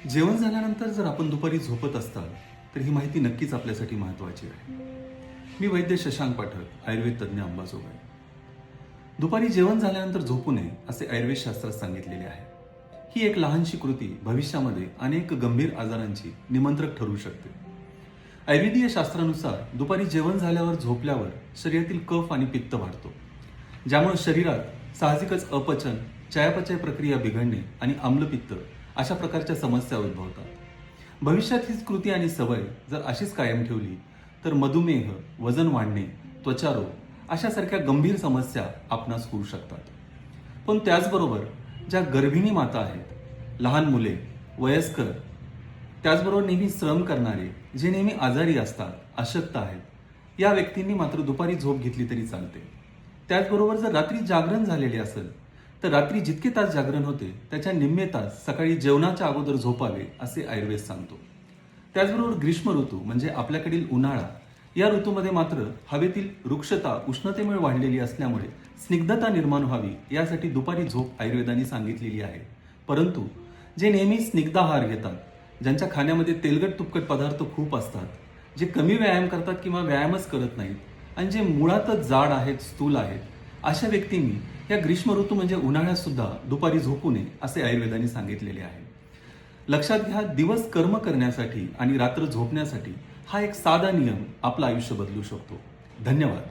जेवण झाल्यानंतर जर आपण दुपारी झोपत असाल तर ही माहिती नक्कीच आपल्यासाठी महत्त्वाची आहे. मी वैद्य शशांक पाठक, आयुर्वेद तज्ज्ञ अंबाजोगाई. दुपारी जेवण झाल्यानंतर झोपू नये असे आयुर्वेद शास्त्रात सांगितलेले आहे. ही एक लहानशी कृती भविष्यामध्ये अनेक गंभीर आजारांची निमंत्रक ठरू शकते. आयुर्वेदीय शास्त्रानुसार दुपारी जेवण झाल्यावर झोपल्यावर शरीरातील कफ आणि पित्त वाढतो, ज्यामुळे शरीरात साहजिकच अपचन, चयापचय प्रक्रिया बिघडणे आणि आम्लपित्त अशा प्रकारच्या समस्या उद्भवतात. भविष्यात हीच कृती आणि सवय जर अशीच कायम ठेवली तर मधुमेह, वजन वाढणे, त्वचारोग अशासारख्या गंभीर समस्या आपणास होऊ शकतात. पण त्याचबरोबर ज्या गर्भिणी माता आहेत, लहान मुले, वयस्कर, त्याचबरोबर नेहमी श्रम करणारे, जे नेहमी आजारी असतात, अशक्त आहेत, या व्यक्तींनी मात्र दुपारी झोप घेतली तरी चालते. त्याचबरोबर जर रात्री जागरण झालेले असेल तर रात्री जितके तास जागरण होते त्याच्या निम्मे तास सकाळी जेवणाच्या अगोदर झोपावे असे आयुर्वेद सांगतो. त्याचबरोबर ग्रीष्म ऋतू म्हणजे आपल्याकडील उन्हाळा, या ऋतूमध्ये मात्र हवेतील वृक्षता उष्णतेमुळे वाढलेली असल्यामुळे स्निग्धता निर्माण व्हावी यासाठी दुपारी झोप आयुर्वेदाने सांगितलेली आहे. परंतु जे नेहमी स्निग्ध आहार घेतात, ज्यांच्या खाण्यामध्ये तेलकट तुपकट पदार्थ खूप असतात, जे कमी व्यायाम करतात किंवा व्यायामच करत नाहीत आणि जे मुळातच जाड आहेत, स्थूल आहेत, अशा व्यक्तींनी या ग्रीष्म ऋतू म्हणजे उन्हाळ्यात सुद्धा दुपारी झोपू नये असे आयुर्वेदाने सांगितलेले आहे. लक्षात घ्या, दिवस कर्म करण्यासाठी आणि रात्र झोपण्यासाठी हा एक साधा नियम आपलं आयुष्य बदलू शकतो. धन्यवाद.